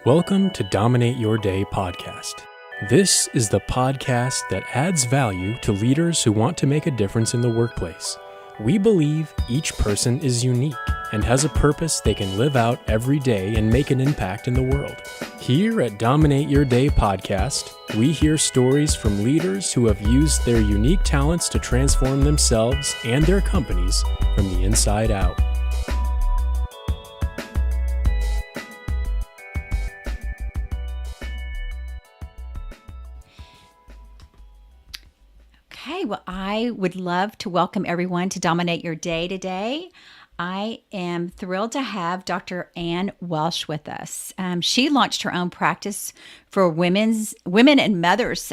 Welcome to Dominate Your Day podcast. This is the podcast that adds value to leaders who want to make a difference in the workplace. We believe each person is unique and has a purpose they can live out every day and make an impact in the world. Here at Dominate Your Day podcast, we hear stories from leaders who have used their unique talents to transform themselves and their companies from the inside out. Okay, well, I would love to welcome everyone to Dominate Your Day today. I am thrilled to have Dr. Ann Welsh with us. She launched her own practice for women and mothers,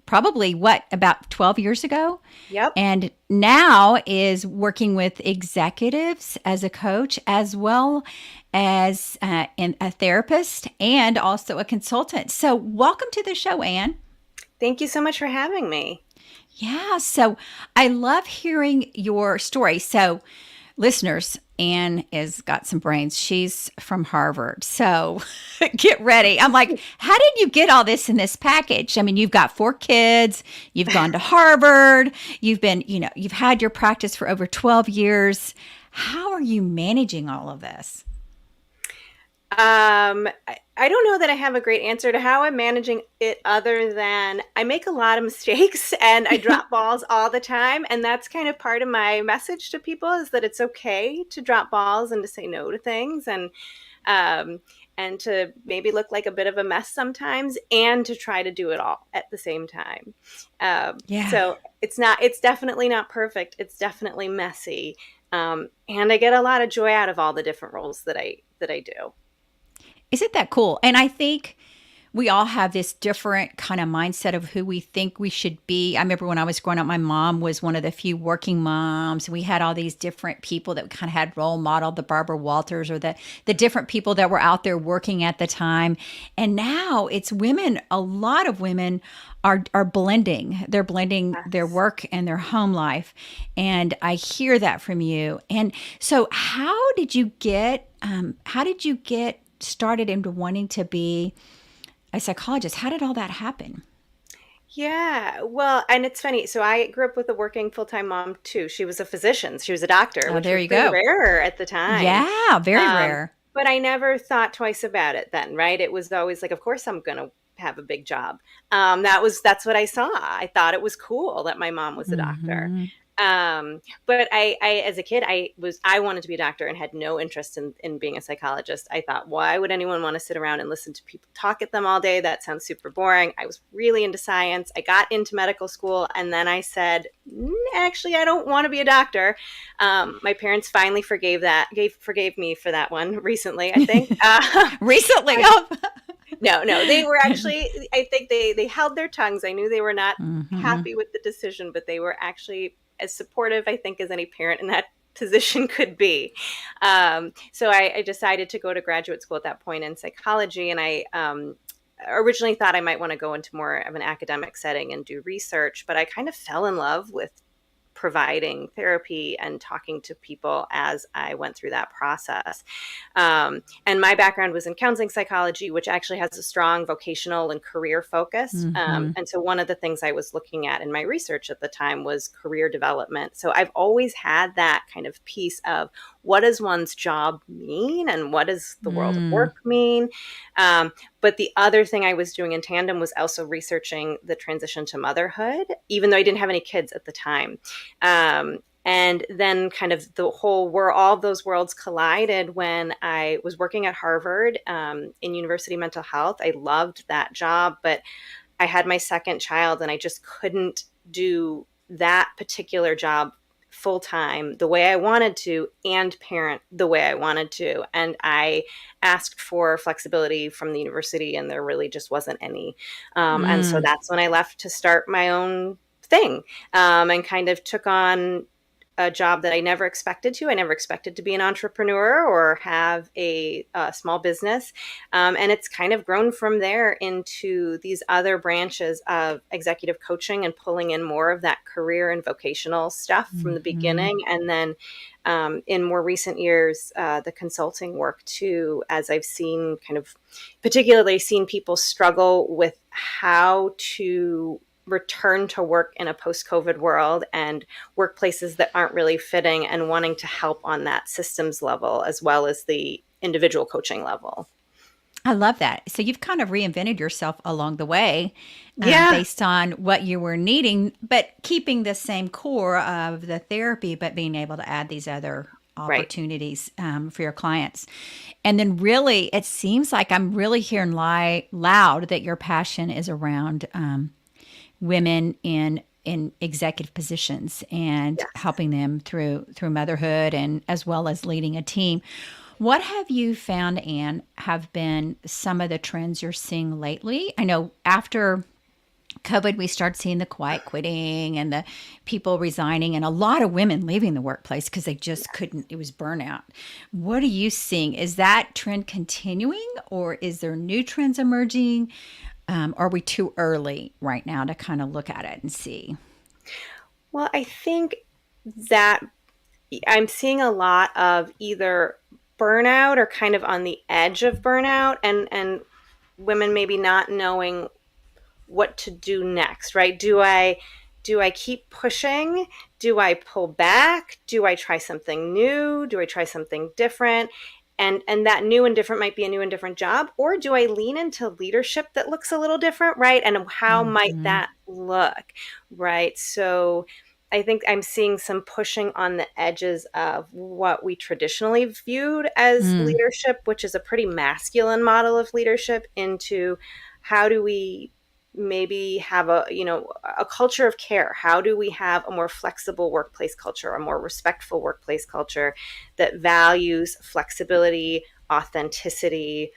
probably about 12 years ago. Yep. And now is working with executives as a coach, as well as a therapist and also a consultant. So welcome to the show, Ann. Thank you so much for having me. Yeah, so I love hearing your story. So, listeners, Ann has got some brains. She's from Harvard. So, get ready. I'm like, how did you get all this in this package? I mean, you've got 4 kids, you've gone to Harvard, you've had your practice for over 12 years. How are you managing all of this? I don't know that I have a great answer to how I'm managing it other than I make a lot of mistakes and I drop balls all the time. And that's kind of part of my message to people, is that it's okay to drop balls and to say no to things and to maybe look like a bit of a mess sometimes and to try to do it all at the same time. So it's definitely not perfect. It's definitely messy. And I get a lot of joy out of all the different roles that I do. Isn't that cool? And I think we all have this different kind of mindset of who we think we should be. I remember when I was growing up, my mom was one of the few working moms. We had all these different people that kind of had role model, the Barbara Walters or the different people that were out there working at the time. And now it's women. A lot of women are blending. They're blending their work and their home life. And I hear that from you. And so how did you get started into wanting to be a psychologist? How did all that happen? Yeah, well, and it's funny. So I grew up with a working full-time mom too. She was a physician. She was a doctor, which there was you go. rare at the time. Yeah, very rare. But I never thought twice about it then, right? It was always like, of course I'm going to have a big job. That's what I saw. I thought it was cool that my mom was a doctor. But I, as a kid, I wanted to be a doctor and had no interest in being a psychologist. I thought, why would anyone want to sit around and listen to people talk at them all day? That sounds super boring. I was really into science. I got into medical school and then I said, actually, I don't want to be a doctor. My parents finally forgave me for that one recently, I think. Recently? No, they were actually, I think they held their tongues. I knew they were not happy with the decision, but they were actually as supportive, I think, as any parent in that position could be. So I decided to go to graduate school at that point in psychology. And I originally thought I might want to go into more of an academic setting and do research, but I kind of fell in love with providing therapy and talking to people as I went through that process. And my background was in counseling psychology, which actually has a strong vocational and career focus. And so one of the things I was looking at in my research at the time was career development. So I've always had that kind of piece of what does one's job mean and what does the world of work mean? But the other thing I was doing in tandem was also researching the transition to motherhood, even though I didn't have any kids at the time. And then kind of where all those worlds collided when I was working at Harvard in university mental health. I loved that job, but I had my second child and I just couldn't do that particular job full time the way I wanted to and parent the way I wanted to. And I asked for flexibility from the university and there really just wasn't any. And so that's when I left to start my own thing and kind of took on a job that I never expected to. I never expected to be an entrepreneur or have a small business. And it's kind of grown from there into these other branches of executive coaching and pulling in more of that career and vocational stuff from the beginning. And then in more recent years, the consulting work too, as I've seen particularly seen people struggle with how to return to work in a post-COVID world and workplaces that aren't really fitting, and wanting to help on that systems level as well as the individual coaching level. I love that. So you've kind of reinvented yourself along the way, based on what you were needing, but keeping the same core of the therapy, but being able to add these other opportunities for your clients. And then really, it seems like I'm really hearing loud that your passion is around women in executive positions and helping them through motherhood, and as well as leading a team. What have you found, Anne, have been some of the trends you're seeing lately? I know after COVID, we started seeing the quiet quitting and the people resigning, and a lot of women leaving the workplace because they just couldn't, it was burnout. What are you seeing? Is that trend continuing, or is there new trends emerging? Are we too early right now to kind of look at it and see? Well, I think that I'm seeing a lot of either burnout or kind of on the edge of burnout, and women maybe not knowing what to do next, right? Do I keep pushing? Do I pull back? Do I try something new? Do I try something different? And that new and different might be a new and different job, or do I lean into leadership that looks a little different, right? And how might that look, right? So I think I'm seeing some pushing on the edges of what we traditionally viewed as leadership, which is a pretty masculine model of leadership, into how do we maybe have a culture of care? How do we have a more flexible workplace culture, a more respectful workplace culture that values flexibility, authenticity,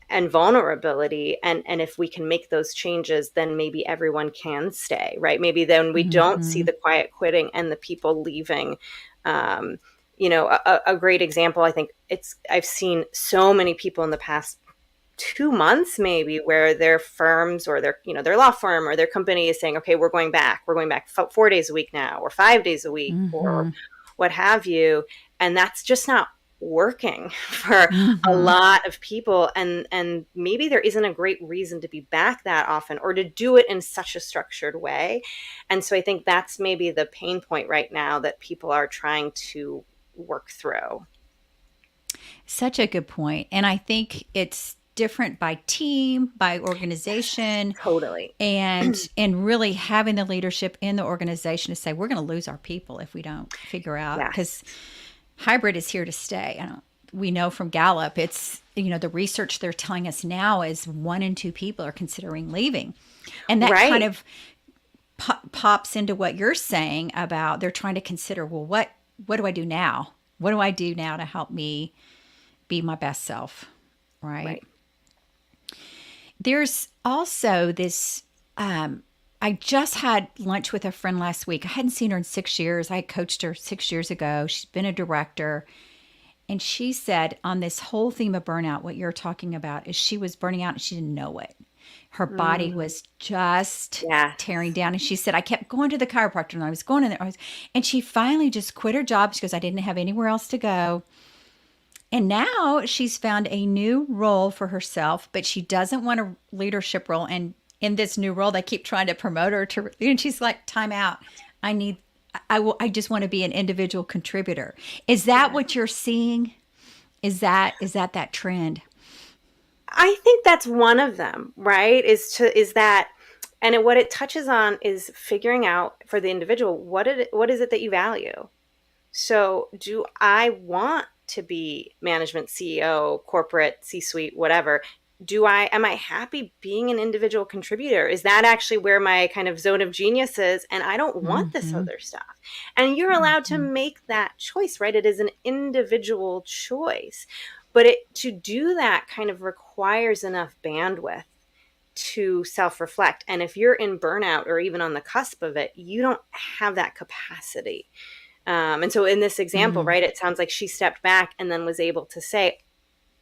and vulnerability? And if we can make those changes, then maybe everyone can stay, right? Maybe then we don't see the quiet quitting and the people leaving. A great example, I think I've seen so many people in the past 2 months maybe where their firms or their law firm or their company is saying, okay, we're going back 4 days a week now, or 5 days a week, or what have you. And that's just not working for a lot of people. And maybe there isn't a great reason to be back that often, or to do it in such a structured way. And so I think that's maybe the pain point right now that people are trying to work through. Such a good point. And I think it's different by team, by organization. Totally. And really having the leadership in the organization to say, we're going to lose our people if we don't figure out, because hybrid is here to stay. We know from Gallup, it's, the research they're telling us now is 1 in 2 people are considering leaving. And that kind of pops into what you're saying about they're trying to consider, well, what do I do now? What do I do now to help me be my best self? Right. There's also this, I just had lunch with a friend last week. I hadn't seen her in 6 years. I coached her 6 years ago. She's been a director. And she said on this whole theme of burnout, what you're talking about is she was burning out and she didn't know it. Her body was just tearing down. And she said, I kept going to the chiropractor and I was going in there. And she finally just quit her job because I didn't have anywhere else to go. And now she's found a new role for herself, but she doesn't want a leadership role. And in this new role, they keep trying to promote her to, and she's like, time out. I just want to be an individual contributor. Is that what you're seeing? Is that trend? I think that's one of them, right? And what it touches on is figuring out for the individual, what is it that you value? So do I want to be management, CEO, corporate, C-suite, whatever? Am I happy being an individual contributor? Is that actually where my kind of zone of genius is? And I don't want this other stuff. And you're allowed to make that choice, right? It is an individual choice. But to do that kind of requires enough bandwidth to self-reflect. And if you're in burnout or even on the cusp of it, you don't have that capacity. And so in this example, right, it sounds like she stepped back and then was able to say,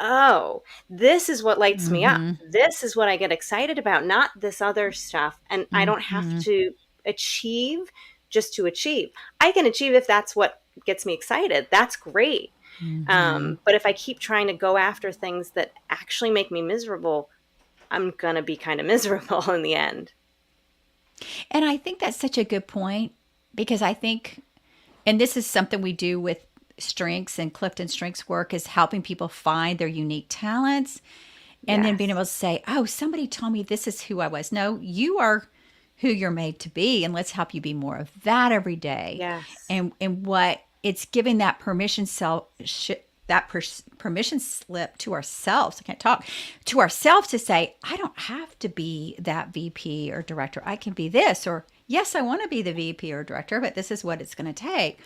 oh, this is what lights me up. This is what I get excited about, not this other stuff. And I don't have to achieve just to achieve. I can achieve if that's what gets me excited. That's great. But if I keep trying to go after things that actually make me miserable, I'm going to be kind of miserable in the end. And I think that's such a good point, because I think, and this is something we do with strengths and Clifton Strengths work, is helping people find their unique talents and then being able to say, oh, somebody told me this is who I was. No, you are who you're made to be, and let's help you be more of that every day. Yes. And what it's giving that permission permission slip to ourselves. I can't talk, to ourselves, to say, I don't have to be that VP or director. I can be this, or yes, I want to be the VP or director, but this is what it's going to take.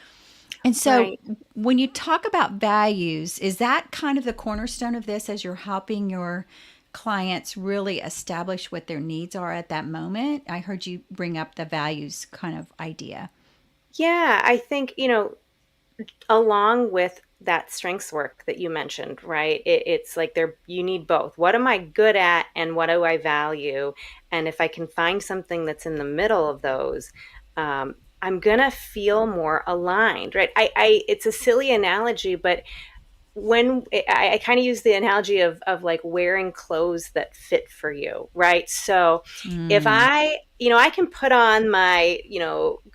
And so when you talk about values, is that kind of the cornerstone of this, as you're helping your clients really establish what their needs are at that moment? I heard you bring up the values kind of idea. Yeah, I think, along with that strengths work that you mentioned, right? It's like you need both. What am I good at and what do I value? And if I can find something that's in the middle of those, I'm going to feel more aligned, right? It's a silly analogy, but when I kind of use the analogy of like wearing clothes that fit for you, right? So if I can put on my,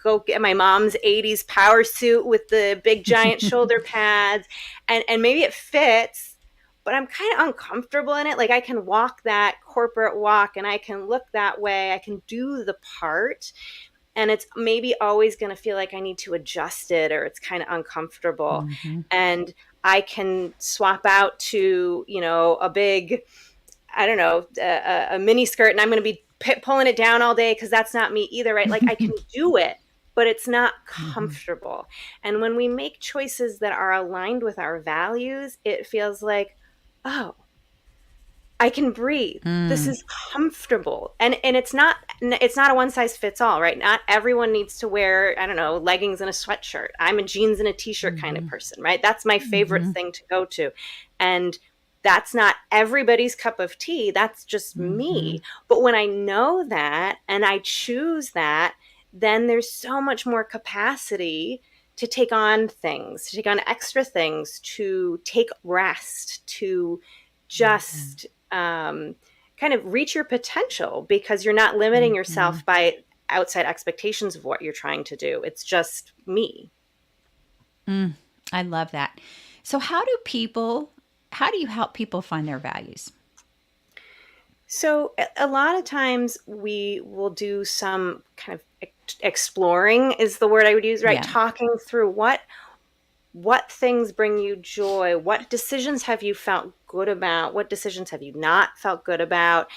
go get my mom's 80s power suit with the big giant shoulder pads, and maybe it fits, but I'm kind of uncomfortable in it. Like, I can walk that corporate walk and I can look that way. I can do the part. And it's maybe always going to feel like I need to adjust it, or it's kind of uncomfortable. And I can swap out to, a big, I don't know, a mini skirt, and I'm going to be pulling it down all day because that's not me either, right? Like, I can do it, but it's not comfortable. And when we make choices that are aligned with our values, it feels like, oh, I can breathe. This is comfortable. And it's not a one size fits all, right? Not everyone needs to wear, I don't know, leggings and a sweatshirt. I'm a jeans and a t-shirt kind of person, right? That's my favorite thing to go to. And that's not everybody's cup of tea. That's just me. But when I know that and I choose that, then there's so much more capacity to take on things, to take on extra things, to take rest, to just kind of reach your potential, because you're not limiting yourself by outside expectations of what you're trying to do. It's just me. I love that. So how do you help people find their values? So a lot of times we will do some kind of exploring is the word I would use, right? Yeah. Talking through what things bring you joy? What decisions have you felt good about? What decisions have you not felt good about?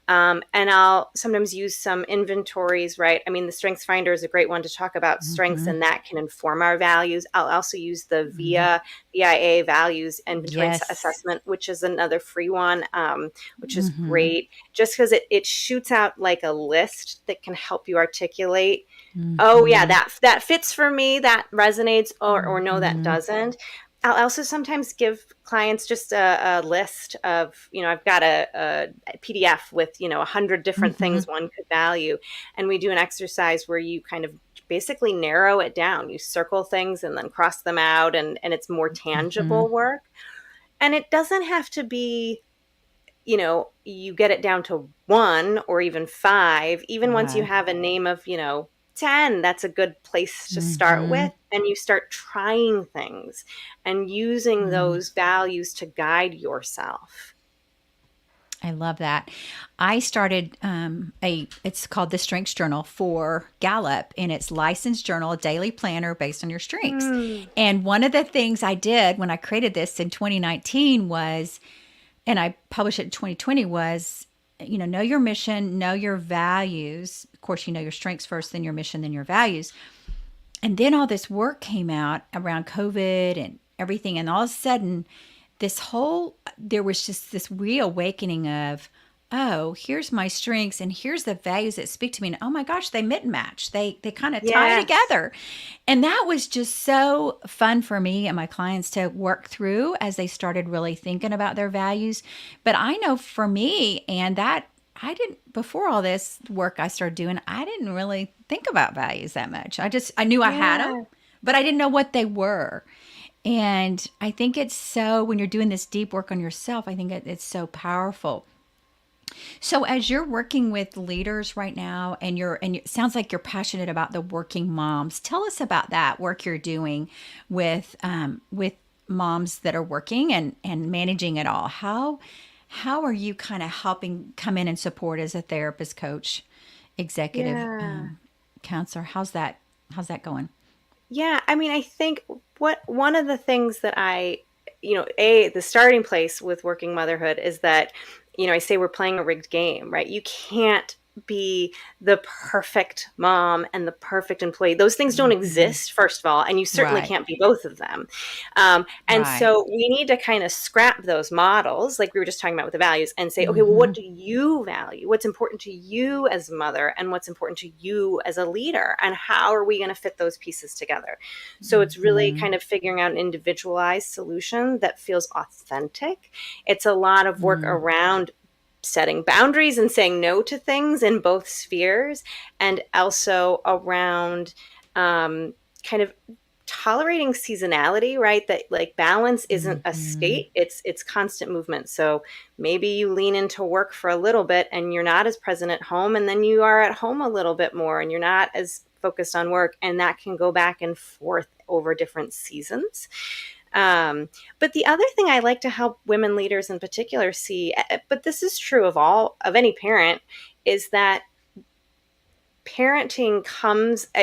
And I'll sometimes use some inventories, right? I mean, the Strengths Finder is a great one to talk about strengths, and that can inform our values. I'll also use the VIA values inventory assessment, which is another free one, which is great, just because it shoots out like a list that can help you articulate, oh yeah, that fits for me, that resonates, or no, that doesn't. I'll also sometimes give clients just a list of, I've got a PDF with, 100 different things one could value. And we do an exercise where you kind of basically narrow it down. You circle things and then cross them out, and it's more tangible work. And it doesn't have to be, you get it down to 1 or even 5, even once you have a name of, 10, that's a good place to start with. And you start trying things and using those values to guide yourself. I love that. I started it's called the Strengths Journal for Gallup, and it's licensed journal, a daily planner based on your strengths. And one of the things I did when I created this in 2019 was, and I published it in 2020, was, know your mission, know your values. Of course, you know your strengths first, then your mission, then your values. And then all this work came out around COVID and everything. And all of a sudden, there was just this reawakening of, oh, here's my strengths and here's the values that speak to me. And oh my gosh, they match. They kind of tie Yes. together. And that was just so fun for me and my clients to work through as they started really thinking about their values. But I know for me, and that I didn't, before all this work I started doing, I didn't really think about values that much. I knew I had them, Yeah. but I didn't know what they were. And I think it's so, when you're doing this deep work on yourself, I think it's so powerful. So as you're working with leaders right now, and it sounds like you're passionate about the working moms, tell us about that work you're doing with moms that are working and managing it all. How are you kind of helping come in and support as a therapist, coach, executive Yeah. counselor? How's that going? Yeah, I mean, I think what one of the things that the starting place with working motherhood is that, I say we're playing a rigged game, right? You can't be the perfect mom and the perfect employee. Those things don't Hmm. exist, first of all, and you certainly Right, can't be both of them. And right. so we need to kind of scrap those models, like we were just talking about with the values, and say, okay, well, Hmm. what do you value? What's important to you as a mother, and what's important to you as a leader? And how are we going to fit those pieces together? So it's really Hmm. kind of figuring out an individualized solution that feels authentic. It's a lot of work Hmm. around setting boundaries and saying no to things in both spheres, and also around kind of tolerating seasonality, right? That like balance isn't a Hmm. state, it's constant movement. So maybe you lean into work for a little bit and you're not as present at home, and then you are at home a little bit more and you're not as focused on work, and that can go back and forth over different seasons. But the other thing I like to help women leaders in particular see, but this is true of any parent, is that parenting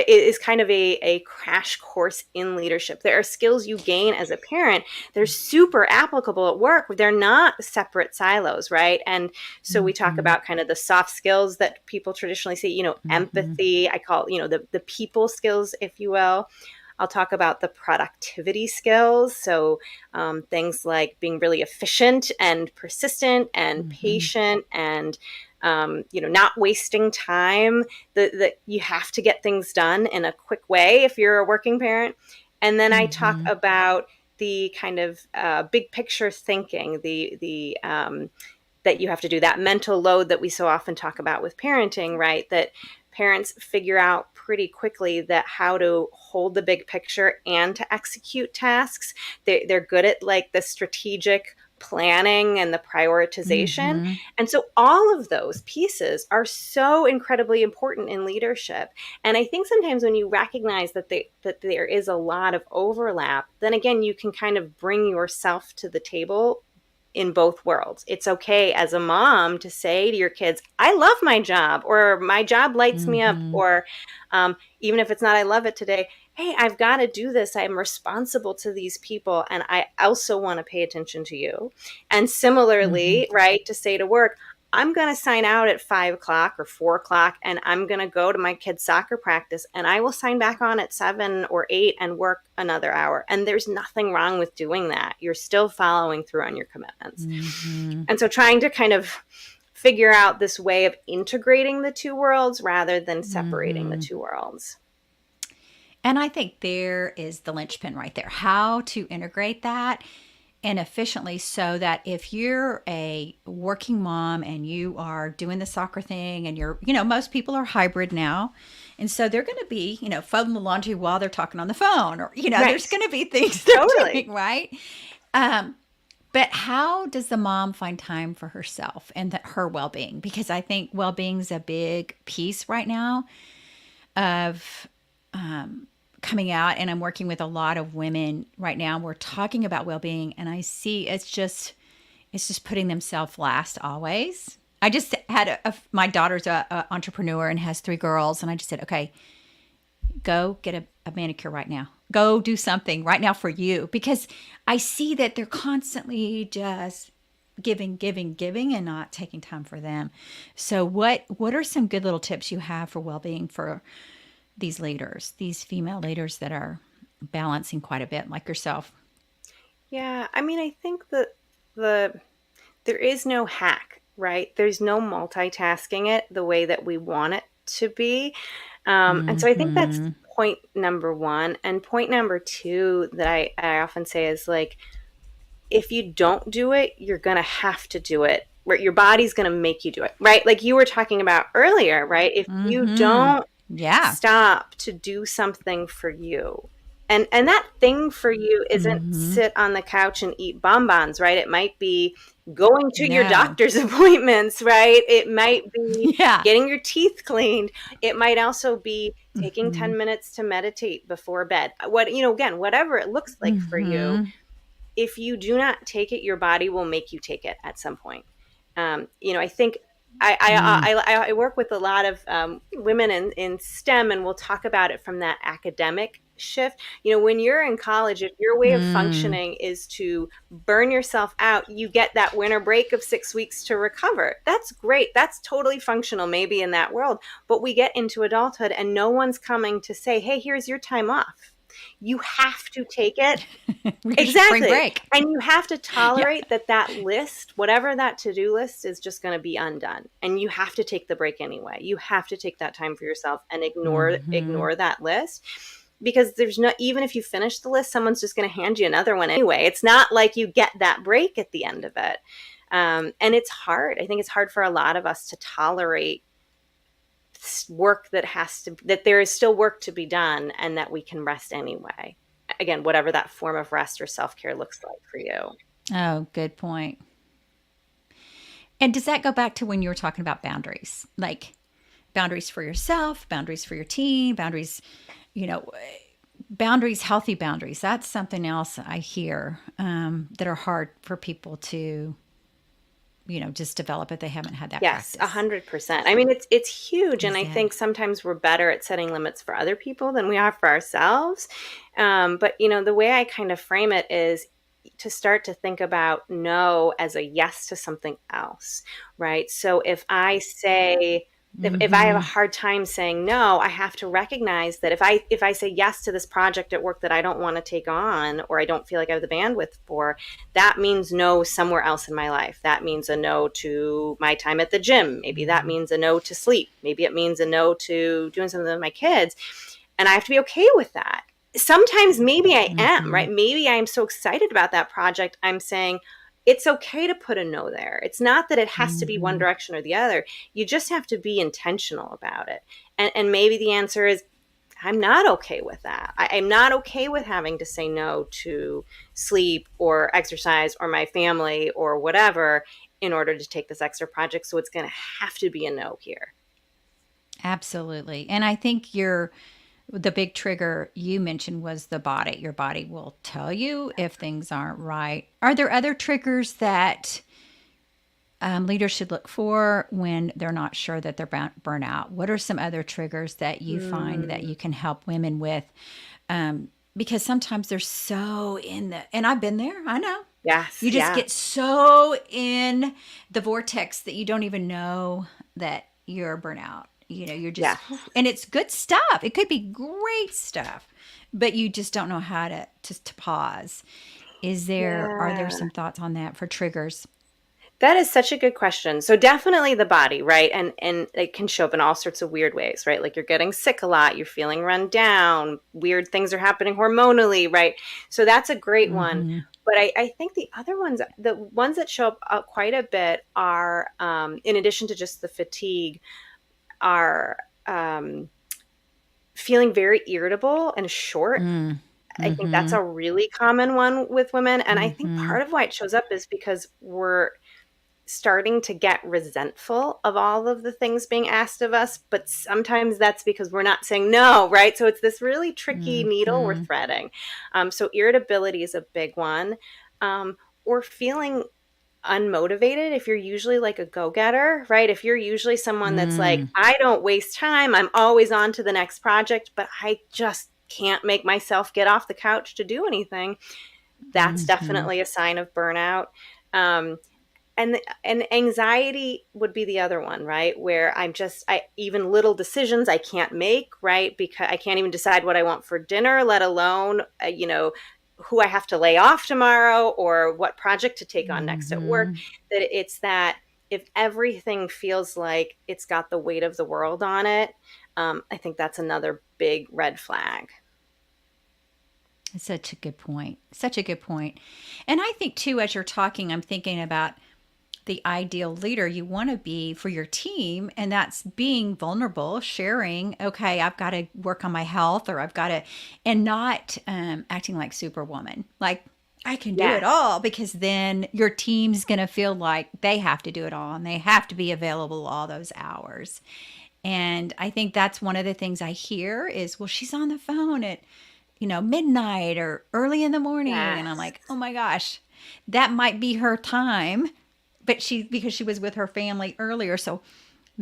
is kind of a crash course in leadership. There are skills you gain as a parent. They're super applicable at work. They're not separate silos, right? And so we talk Hmm. about kind of the soft skills that people traditionally see, Hmm. empathy, I call, the people skills, if you will. I'll talk about the productivity skills. So things like being really efficient and persistent and Hmm. patient, and not wasting time. That you have to get things done in a quick way if you're a working parent. And then I talk Hmm. about the kind of big picture thinking, the that you have to do, that mental load that we so often talk about with parenting, right? That parents figure out pretty quickly that how to hold the big picture and to execute tasks. They're good at like the strategic planning and the prioritization. Hmm. And so all of those pieces are so incredibly important in leadership. And I think sometimes when you recognize that there is a lot of overlap, then again you can kind of bring yourself to the table in both worlds. It's okay as a mom to say to your kids, I love my job, or my job lights me up, Hmm. or even if it's not, I love it today. Hey, I've got to do this. I'm responsible to these people, and I also want to pay attention to you. And Hmm. similarly, right, to say to work, I'm going to sign out at 5 o'clock or 4 o'clock, and I'm going to go to my kid's soccer practice, and I will sign back on at 7 or 8 and work another hour. And there's nothing wrong with doing that. You're still following through on your commitments. Hmm. And so trying to kind of figure out this way of integrating the two worlds rather than separating the Hmm. two worlds. And I think there is the linchpin right there. How to integrate that and efficiently, so that if you're a working mom and you are doing the soccer thing, and most people are hybrid now. And so they're going to be, folding the laundry while they're talking on the phone, or, there's Right. going to be things they're Totally. doing, right? Um, but how does the mom find time for herself and her well being? Because I think well being is a big piece right now of coming out. And I'm working with a lot of women right now. We're talking about well being, and I see it's just putting themselves last always. I just had my daughter's a entrepreneur and has 3 girls, and I just said, okay, go get a manicure right now. Go do something right now for you, because I see that they're constantly just giving, giving, giving, and not taking time for them. So what are some good little tips you have for well-being for these leaders, these female leaders that are balancing quite a bit, like yourself? Yeah. I mean, I think that the there is no hack. right? There's no multitasking it the way that we want it to be. And so I think that's point number one. And point number two that I often say is like, if you don't do it, you're going to have to do it. Where your body's going to make you do it, right? Like you were talking about earlier, right? If you don't stop to do something for you, and that thing for you isn't sit on the couch and eat bonbons, right? It might be going to your doctor's appointments, right? It might be getting your teeth cleaned. It might also be taking 10 minutes to meditate before bed. Again, whatever it looks like for you, if you do not take it, your body will make you take it at some point. I think I work with a lot of women in STEM, and we'll talk about it from that academic shift. When you're in college, if your way of functioning is to burn yourself out, you get that winter break of 6 weeks to recover. That's great. That's totally functional maybe in that world. But we get into adulthood and no one's coming to say, hey, here's your time off. You have to take it. Exactly. Break. And you have to tolerate that list, whatever that to-do list is, just going to be undone. And you have to take the break anyway. You have to take that time for yourself and ignore that list. Because there's no, even if you finish the list, someone's just going to hand you another one anyway. It's not like you get that break at the end of it. And it's hard. I think it's hard for a lot of us to tolerate work that there is still work to be done and that we can rest anyway. Again, whatever that form of rest or self-care looks like for you. Oh, good point. And does that go back to when you were talking about boundaries? Like boundaries for yourself, boundaries for your team, boundaries, healthy boundaries. That's something else I hear that are hard for people to just develop if they haven't had that practice. 100%. I mean, it's huge. And I think sometimes we're better at setting limits for other people than we are for ourselves. But, the way I kind of frame it is to start to think about no as a yes to something else, right? So if I say, if I have a hard time saying no, I have to recognize that if I say yes to this project at work that I don't want to take on, or I don't feel like I have the bandwidth for, that means no somewhere else in my life. That means a no to my time at the gym. Maybe that means a no to sleep. Maybe it means a no to doing something with my kids. And I have to be okay with that. Sometimes maybe I am, right? Maybe I'm so excited about that project, I'm saying, it's okay to put a no there. It's not that it has to be one direction or the other. You just have to be intentional about it. And maybe the answer is, I'm not okay with that. I'm not okay with having to say no to sleep or exercise or my family or whatever in order to take this extra project. So it's going to have to be a no here. Absolutely. And I think the big trigger you mentioned was the body. Your body will tell you if things aren't right. Are there other triggers that leaders should look for when they're not sure that they're burnout? What are some other triggers that you find that you can help women with? Because sometimes they're so and I've been there, I know. Yes. You just get so in the vortex that you don't even know that you're burnout. You're just, and it's good stuff. It could be great stuff, but you just don't know how to pause. Are there some thoughts on that for triggers? That is such a good question. So definitely the body, right? And it can show up in all sorts of weird ways, right? Like you're getting sick a lot, you're feeling run down, weird things are happening hormonally, right? So that's a great one. But I think the other ones, the ones that show up quite a bit are, in addition to just the fatigue, are feeling very irritable and short. I think that's a really common one with women. And I think part of why it shows up is because we're starting to get resentful of all of the things being asked of us. But sometimes that's because we're not saying no, right? So it's this really tricky needle we're threading. So irritability is a big one. Or feeling unmotivated if you're usually like a go-getter, right? If you're usually someone that's like, I don't waste time, I'm always on to the next project, but I just can't make myself get off the couch to do anything, that's definitely a sign of burnout. And anxiety would be the other one, right? Where even little decisions I can't make, right? Because I can't even decide what I want for dinner, let alone, who I have to lay off tomorrow or what project to take on next at work. That it's that if everything feels like it's got the weight of the world on it, I think that's another big red flag. Such a good point. Such a good point. And I think too, as you're talking, I'm thinking about the ideal leader you want to be for your team, and that's being vulnerable, sharing, okay, I've got to work on my health, or I've got to, and not acting like superwoman, like I can do it Yes. all, because then your team's going to feel like they have to do it all and they have to be available all those hours. And I think that's one of the things I hear is, well, she's on the phone at, midnight or early in the morning. And I'm Yes. like, oh my gosh, that might be her time, but because she was with her family earlier. So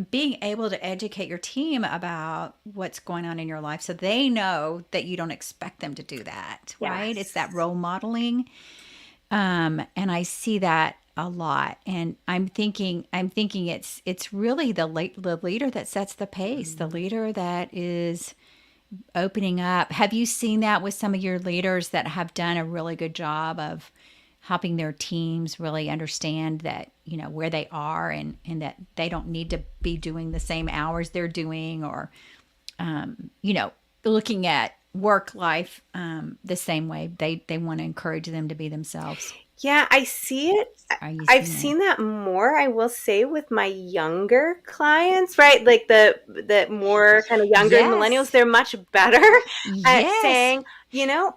being able to educate your team about what's going on in your life so they know that you don't expect them to do that, right? It's that Yes. role modeling. And I see that a lot. And I'm thinking it's really the leader that sets the pace, the leader that is opening up. Have you seen that with some of your leaders that have done a really good job of helping their teams really understand that, where they are, and that they don't need to be doing the same hours they're doing, or, looking at work life the same way? They want to encourage them to be themselves. Yeah, I see it. Are you I've seeing that? seen that more, I will say, with my younger clients, right? Like the more kind of younger millennials, Yes. they're much better at Yes. saying,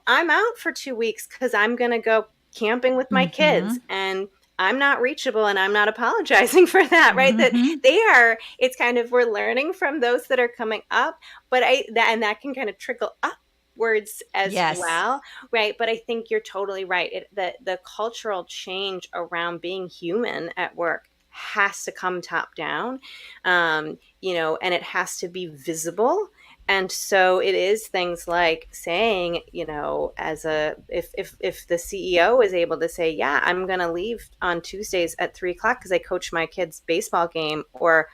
I'm out for 2 weeks because I'm going to go camping with my kids, Mm-hmm. and I'm not reachable, and I'm not apologizing for that, right? That Mm-hmm. it's kind of, we're learning from those that are coming up, but that can kind of trickle upwards as Yes. well. Right. But I think you're totally right. The cultural change around being human at work has to come top down, and it has to be visible. And so it is things like saying, if the CEO is able to say, yeah, I'm going to leave on Tuesdays at 3 o'clock because I coach my kids' baseball game, or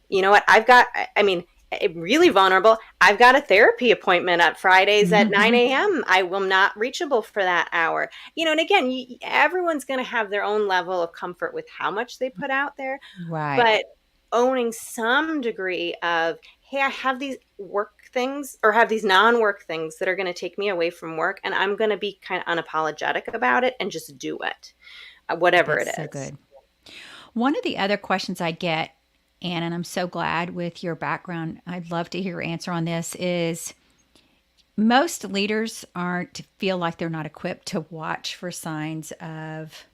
you know what, I mean, really vulnerable. I've got a therapy appointment at Fridays at Mm-hmm. 9 a.m. I will not reachable for that hour. And again, everyone's going to have their own level of comfort with how much they put out there, Right. but owning some degree of, hey, I have these work things or have these non-work things that are going to take me away from work, and I'm going to be kind of unapologetic about it and just do it, whatever That's it so is. good. One of the other questions I get, Anne, and I'm so glad with your background, I'd love to hear your answer on this, is most leaders aren't feel like they're not equipped to watch for signs of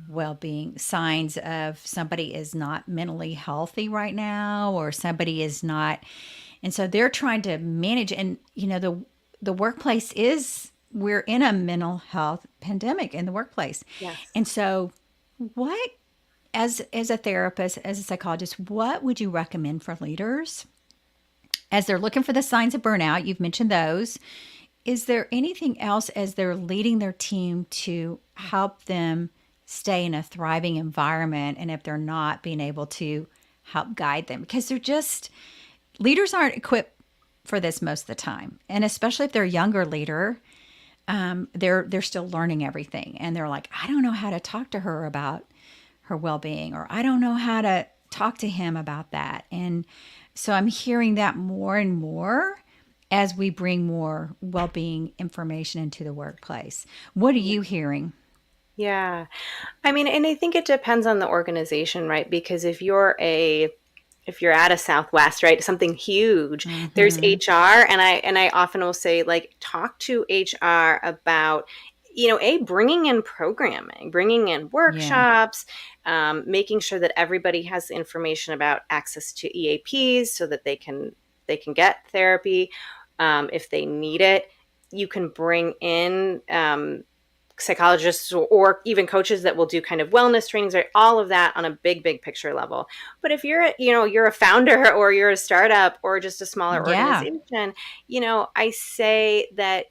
well-being, signs of somebody is not mentally healthy right now, or somebody is not, and so they're trying to manage. And the workplace is, we're in a mental health pandemic in the workplace. Yes. And so what, as a therapist, as a psychologist, what would you recommend for leaders as they're looking for the signs of burnout? You've mentioned those. Is there anything else as they're leading their team to help them stay in a thriving environment? And if they're not, being able to help guide them, because leaders aren't equipped for this most of the time. And especially if they're a younger leader, they're still learning everything. And they're like, I don't know how to talk to her about her well-being, or I don't know how to talk to him about that. And so I'm hearing that more and more as we bring more well-being information into the workplace. What are you hearing? Yeah. I mean, and I think it depends on the organization, right? Because if you're at a Southwest, right, something huge, there's Mm-hmm. HR, and I often will say, like, talk to HR about, bringing in programming, bringing in Yeah. workshops, making sure that everybody has information about access to EAPs so that they can get therapy if they need it. You can bring in psychologists or even coaches that will do kind of wellness trainings, right? All of that on a big picture level. But if you're a founder or you're a startup or just a smaller Yeah. organization, I say that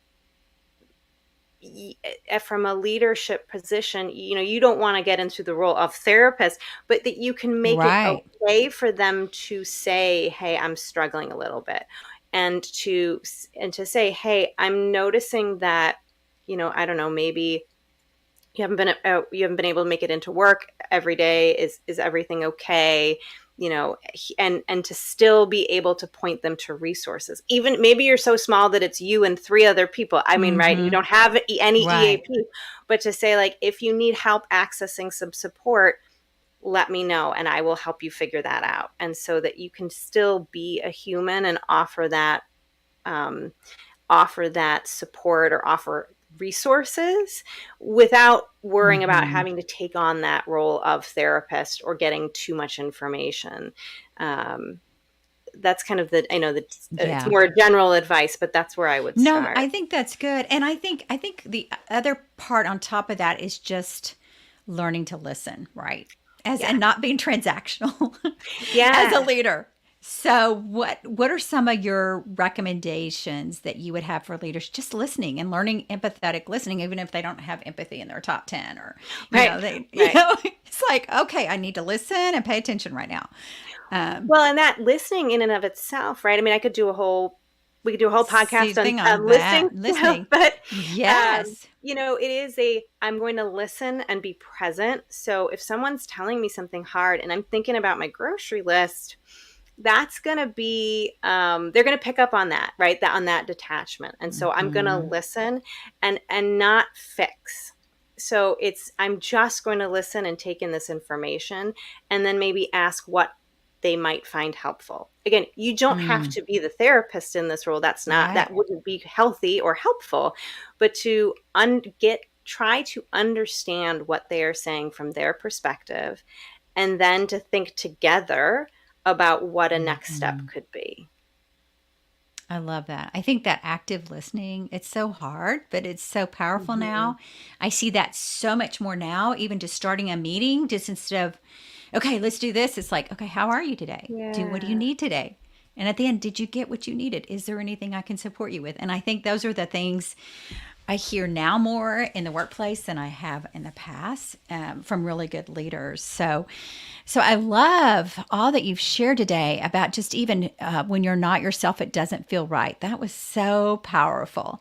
from a leadership position, you don't want to get into the role of therapist, but that you can make it Right. okay for them to say, hey, I'm struggling a little bit, and to say, hey, I'm noticing that, I don't know, maybe you haven't been able to make it into work every day. Is everything okay? And to still be able to point them to resources. Even maybe you're so small that it's you and 3 other people. I mean, right? You don't have any Right. EAP, but to say, like, if you need help accessing some support, let me know and I will help you figure that out. And so that you can still be a human and um, offer that support or offer resources without worrying about having to take on that role of therapist or getting too much information. That's kind of I know that it's Yeah. more general advice, but that's where I would No, start. I think that's good. And I think the other part on top of that is just learning to listen, right? Yeah. And not being transactional as a Yeah. leader. So what are some of your recommendations that you would have for leaders just listening and learning empathetic listening, even if they don't have empathy in their top 10, or Right. Right. it's like, okay, I need to listen and pay attention right now. Well, and that listening in and of itself, right? I mean, we could do a whole See, podcast thing on on listening, that, listening. but Yes. it is I'm going to listen and be present. So if someone's telling me something hard and I'm thinking about my grocery list, that's going to be they're going to pick up on that, right? On that detachment. And so I'm going to listen and not fix. So I'm just going to listen and take in this information and then maybe ask what they might find helpful. Again, you don't have to be the therapist in this role. That wouldn't be healthy or helpful, but to try to understand what they are saying from their perspective, and then to think together about what a next step could be. I love that. I think that active listening, it's so hard, but it's so powerful now. I see that so much more now, even just starting a meeting, just instead of, okay, let's do this. It's like, okay, how are you today? What do you Yeah. need today? And at the end, did you get what you needed? Is there anything I can support you with? And I think those are the things I hear now more in the workplace than I have in the past, from really good leaders. So I love all that you've shared today about just even when you're not yourself, it doesn't feel right. That was so powerful.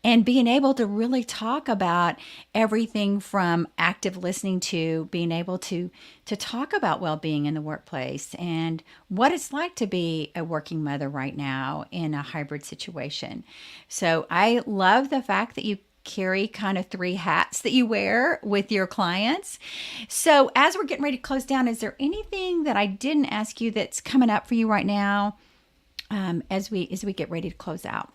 And being able to really talk about everything from active listening to being able to talk about well-being in the workplace and what it's like to be a working mother right now in a hybrid situation. So I love the fact that you carry kind of 3 hats that you wear with your clients. So as we're getting ready to close down, is there anything that I didn't ask you that's coming up for you right now, as we get ready to close out?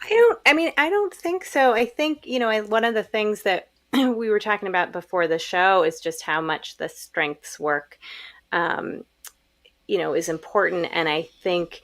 I don't think so. I think, one of the things that we were talking about before the show is just how much the strengths work, is important. And I think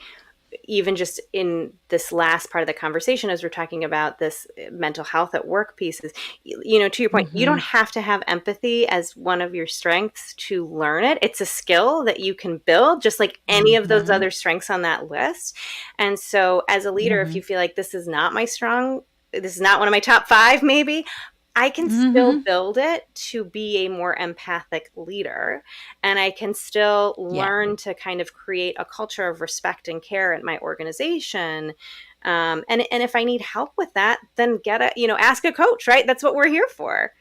even just in this last part of the conversation, as we're talking about this mental health at work pieces, to your point, you don't have to have empathy as one of your strengths to learn it. It's a skill that you can build, just like any of those other strengths on that list. And so as a leader, if you feel like this is not one of my top 5, maybe, I can still build it to be a more empathic leader, and I can still Yeah. learn to kind of create a culture of respect and care at my organization. And if I need help with that, then ask a coach, right? That's what we're here for.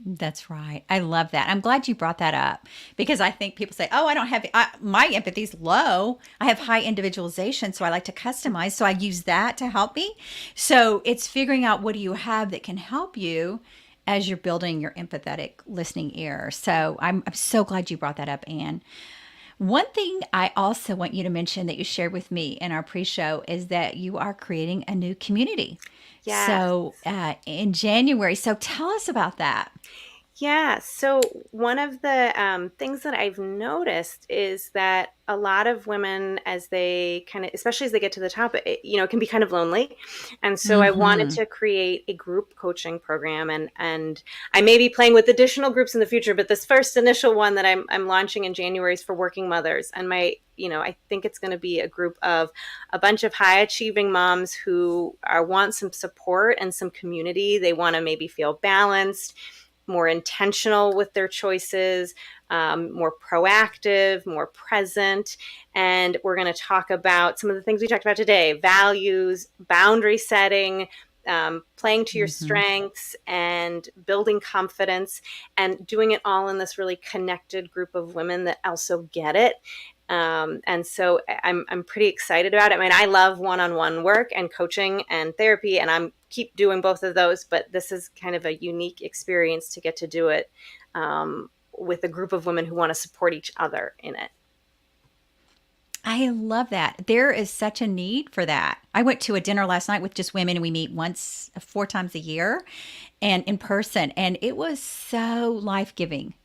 That's right. I love that. I'm glad you brought that up, because I think people say, oh, I don't have, my empathy's low. I have high individualization, so I like to customize. So I use that to help me. So it's figuring out, what do you have that can help you as you're building your empathetic listening ear. So I'm so glad you brought that up, Anne. One thing I also want you to mention that you shared with me in our pre-show is that you are creating a new community. Yes. So in January. So tell us about that. Yeah. So one of the things that I've noticed is that a lot of women, as they especially as they get to the top, it can be kind of lonely. And so I wanted to create a group coaching program, and I may be playing with additional groups in the future, but this first initial one that I'm launching in January is for working mothers. And I think it's going to be a group of a bunch of high achieving moms who want some support and some community. They want to maybe feel balanced, more intentional with their choices, more proactive, more present. And we're going to talk about some of the things we talked about today: values, boundary setting, playing to your strengths and building confidence and doing it all in this really connected group of women that also get it. And so I'm pretty excited about it. I mean, I love one-on-one work and coaching and therapy, and I'm keep doing both of those, but this is kind of a unique experience to get to do it with a group of women who want to support each other in it. I love that. There is such a need for that. I went to a dinner last night with just women, and we meet 4 times a year and in person. And it was so life-giving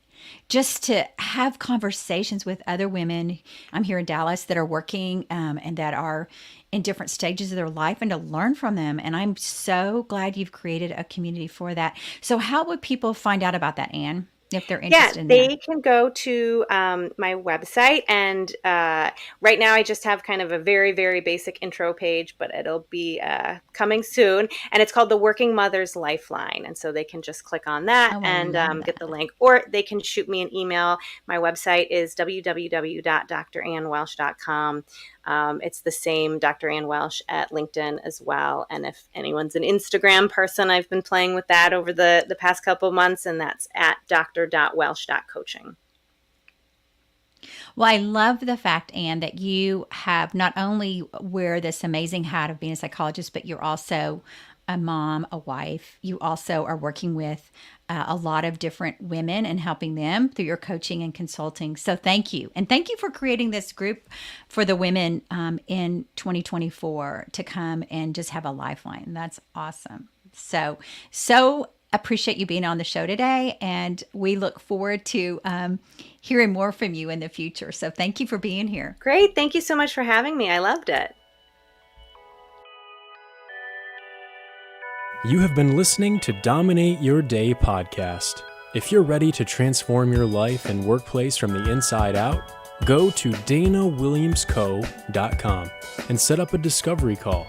just to have conversations with other women. I'm here in Dallas that are working and that are in different stages of their life, and to learn from them. And I'm so glad you've created a community for that. So how would people find out about that, Anne? If they're interested in that. They can go to my website, and right now I just have kind of a very, very basic intro page, but it'll be coming soon, and it's called the Working Mother's Lifeline, and so they can just click on that get the link, or they can shoot me an email. My website is www.drannewelsh.com. It's the same, Dr. Ann Welsh, at LinkedIn as well. And if anyone's an Instagram person, I've been playing with that over the past couple of months, and that's at dr.welsh.coaching. Well, I love the fact, Anne, that you have not only wear this amazing hat of being a psychologist, but you're also a mom, a wife. You also are working with a lot of different women and helping them through your coaching and consulting. So thank you. And thank you for creating this group for the women in 2024 to come and just have a lifeline. That's awesome. So appreciate you being on the show today. And we look forward to hearing more from you in the future. So thank you for being here. Great. Thank you so much for having me. I loved it. You have been listening to Dominate Your Day podcast. If you're ready to transform your life and workplace from the inside out, go to danawilliamsco.com and set up a discovery call.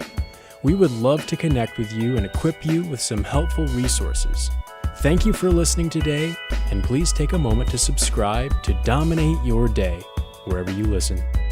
We would love to connect with you and equip you with some helpful resources. Thank you for listening today, and please take a moment to subscribe to Dominate Your Day wherever you listen.